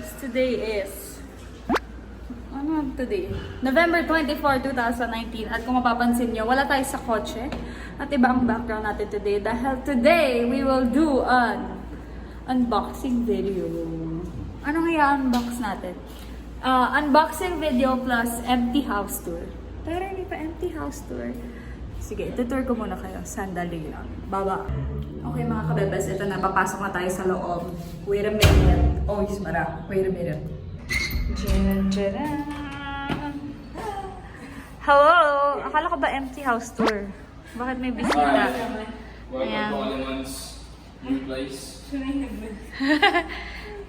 guys. Today is... Ano today? November 24, 2019. At kung mapapansin nyo, wala tayo sa kotse. At iba ang background natin today. Dahil today, we will do an unboxing video. Anong i-unbox natin? Unboxing video plus empty house tour. Pero hindi pa empty house tour. Sige, itutour ko muna kayo. Sandali lang. Baba. Okay mga kabebes, ito na. Papasok na tayo sa loob. Wait a minute. Oh, ismara. Wait a minute. Hello! Akala ko ba empty house tour? Bakit may bisita? Ayan.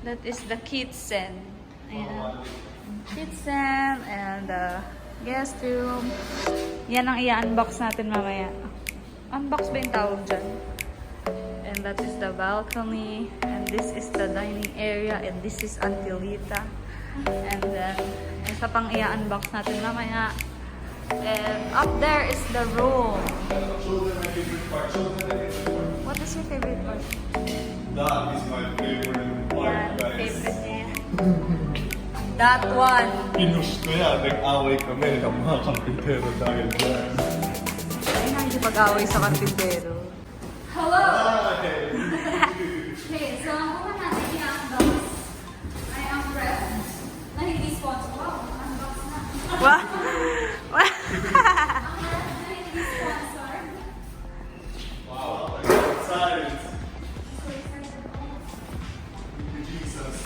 That is the kitchen. Ayan. Kitchen and the guest room. Yan ang i-unbox natin mamaya. Unbox ba yung tawag dyan? And that is the balcony. And this is the dining area. And this is Antilita. And then, isa pang i-unbox natin mamaya. And up there is the room. What is your favorite part? That is my favorite part, Yeah, guys. favorite niya. That one. Pinush ko yan. Nag-away kami ng mga kampitero dahil dyan. Ay, nakikipag-away sa karpintero. Hello! Hi! Okay, so ang una natin i-unbox ay ang ref na hindi sponsor. Wow, unbox na. What? What? Ang ref na hindi sponsor. Wow, I'm excited. Jesus,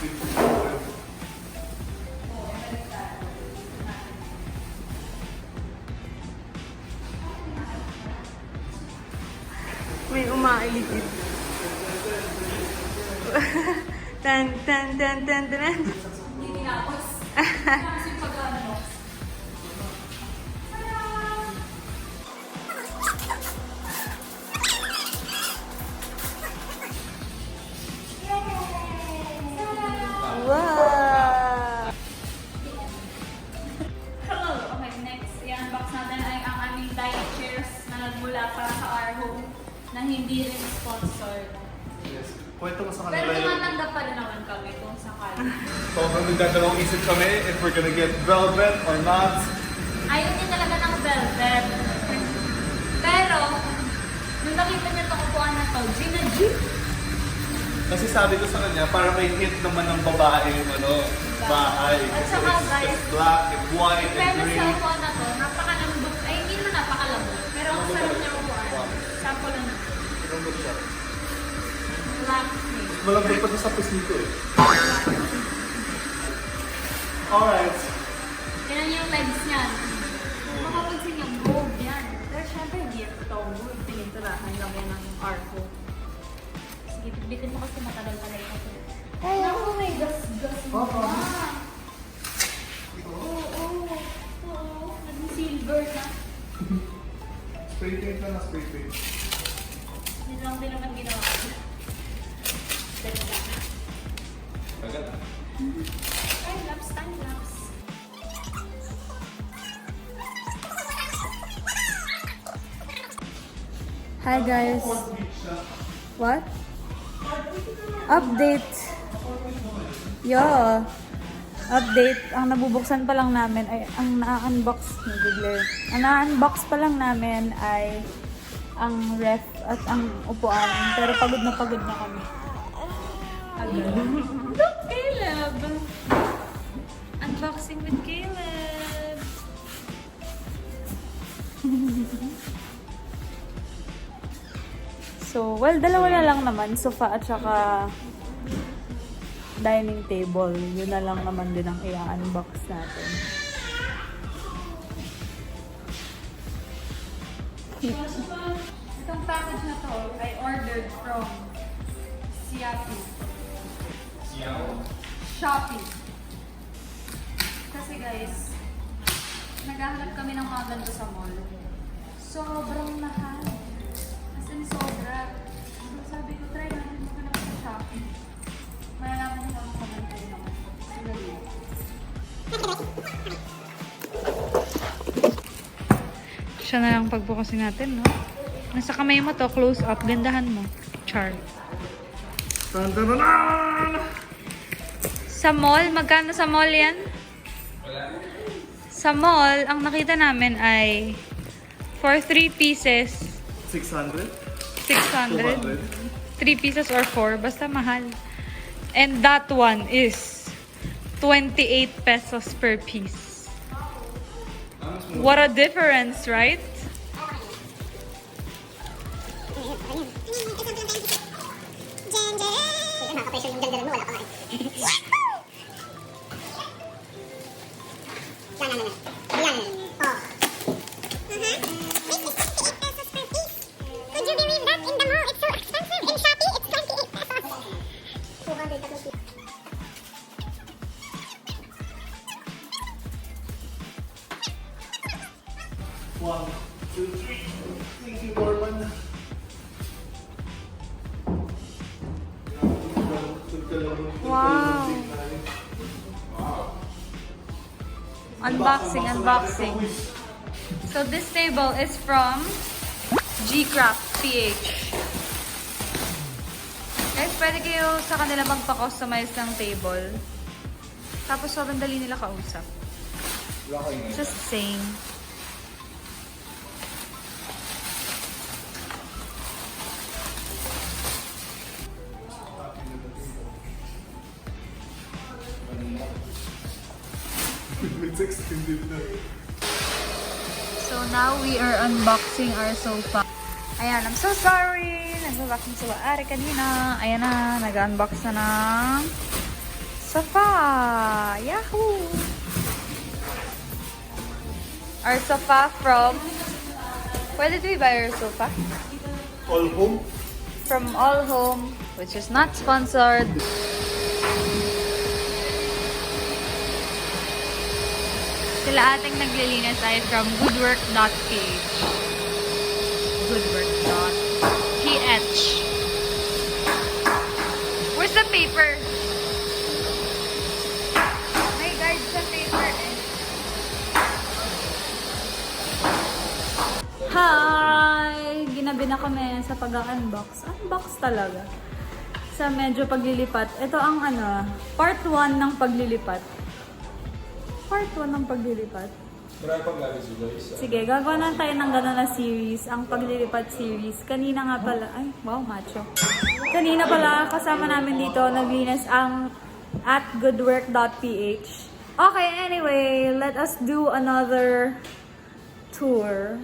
May umailigid. Tan tan tan tan tan. Hindi tinapos. Tapos yung pag-unbox. Wow! Hello! Okay, next i-unbox natin ay ang aming dining chairs na nagmula para sa our home na hindi rin sponsored. yes. Kwento mo sa Pero kanila yun. tumatanggap pa rin naman kami kung sakali. Sobrang nagdadalawang isip kami if we're gonna get velvet or not. Ayaw niya talaga ng velvet. Pero, nung nakita niya itong upuan na to, Gina G. Kasi sabi ko sa kanya, para may hint naman ng babae yung bahay. At Kasi saka, it's guys, just black and white and Pero sa green. upuan na to, napakalambot. Ay, hindi naman napakalambot. Pero ang sarap niya upuan. Sample lang. Malambot siya. Black snake. Malambot pa sa pisnito eh. Alright. Yan yung legs niyan. Makapansin yung gold yan. Pero syempre, hindi yan totoong gold. Pininturahan lang yan ng arco. Sige, bitin mo kasi matagal-tagal kasi. Ay, ako may gas-gas mo pa. Oo. Naging silver na. Spray paint na spray paint. Yun lang din naman ginawa ko. Dali lang. Agad ah. Time-lapse, time-lapse. Hi guys. What? Update. Yeah. Update. Ang nabubuksan pa lang namin ay ang na-unbox ang na-unbox pa lang namin ay ang ref at ang upuan. Pero pagod na kami. Look, Caleb! Unboxing with Caleb! So, well, dalawa na lang naman. Sofa at saka dining table. Yun na lang naman din ang i-unbox natin. Itong package na to I ordered from Shopee. Kasi guys, naghahanap kami ng mga ganito sa mall. Sobrang mahal. As in, sobra. So, sabi ko, try natin maghanap sa Shopee. Malalaman ko ang pagkakita naman. Siya na lang pagbukasin natin, no? Nasa kamay mo to, close up, gandahan mo. Char. Sa mall, magkano sa mall yan? Sa mall, ang nakita namin ay for 3 pieces, 600? 600. 3 pieces or 4, basta mahal. And that one is 28 pesos per piece. What a difference, right? One, two, three. Thank you, Norman. Wow. Unboxing. So this table is from G-Craft PH. Guys, pwede kayo sa kanila magpa-customize ng table. Tapos sobrang dali nila kausap. Just saying. So now we are unboxing our sofa. Ayan, I'm so sorry. Nag-unboxing sa Ari kanina. Ayan na, nag-unbox na ng sofa. Yahoo! Our sofa from... Where did we buy our sofa? All home? From All Home, which is not sponsored. Sila ating naglilinis ay from goodwork.ph. Goodwork.ph. Where's the paper? May guide sa paper eh. Hi! Ginabi na kami sa pag-unbox. Unbox talaga. Sa medyo paglilipat. Ito ang part 1 ng paglilipat. Part 1 ng paglilipat. Marami pang galing si Joyce. Sige, gagawa na tayo ng gano'n na series. Ang paglilipat series. Kanina nga pala, ay, wow, macho. Kanina pala, kasama namin dito, naglinis ang at goodwork.ph. Okay, anyway, let us do another tour.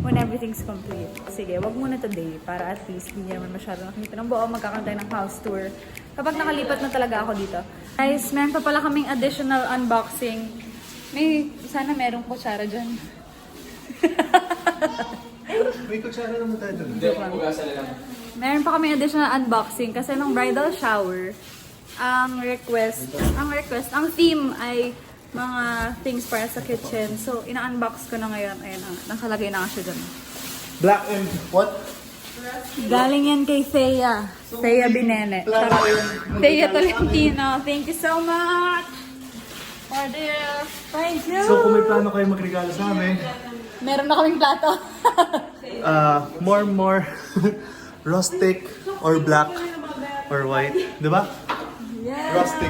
When everything's complete. Sige, wag muna today para at least hindi naman masyado nakikita ng buo. Magkakaroon tayo ng house tour kapag nakalipat na talaga ako dito. Guys, meron pa pala kaming additional unboxing. Sana merong kutsara dyan. May kutsara naman tayo doon. Meron pa kaming additional unboxing kasi nung bridal shower, ang theme ay mga things para sa kitchen. So, ina-unbox ko na ngayon. Ayan, nakalagay na nga siya dun. Black and what? Galing yan kay Thea. Thea Binene. Thea Tolentino. Thank you so much for this. Thank you. So kung may plano kayo magregalo sa amin, Meron na kaming plato. more rustic or black or white. Diba? Yeah. Rustic.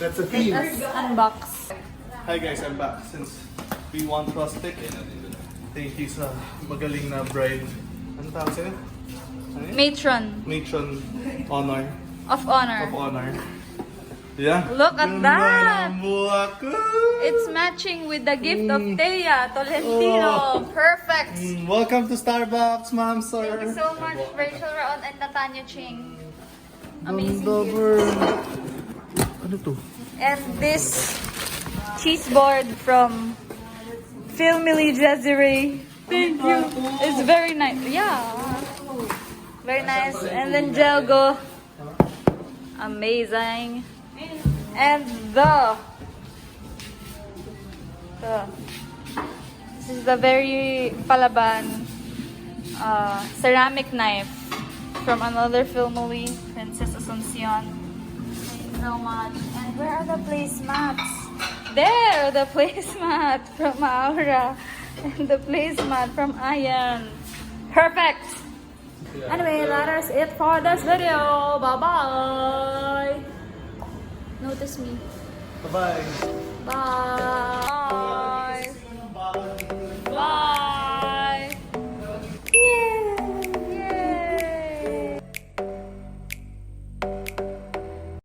That's a theme. Let's unbox. Hi guys, I'm back. Since we want rustic, thank you sa magaling na bride. Ano tawag sa'yo? Ano yun? Matron honor. Of honor. Of honor. Yeah. Look at Ganda that! ng buhak ko. It's matching with the gift of Thea Tolentino. Perfect! Welcome to Starbucks, ma'am, sir. Thank you so much, Rachel Raon and Natanya Ching. Amazing Ganda, gift. bro. Ano to? And this cheese board from Filmily Desiree. Thank you. It's very nice. Yeah. Very nice. And then Jelgo. Amazing. And this is the very palaban ceramic knife from another Filmily, Princess Asuncion. Thank you so much. And where are the placemats? There, the placemat from Aura and the placemat from Ayan. Perfect. Yeah. Anyway, that is it for this video. Bye-bye. Notice me. Bye-bye. Bye.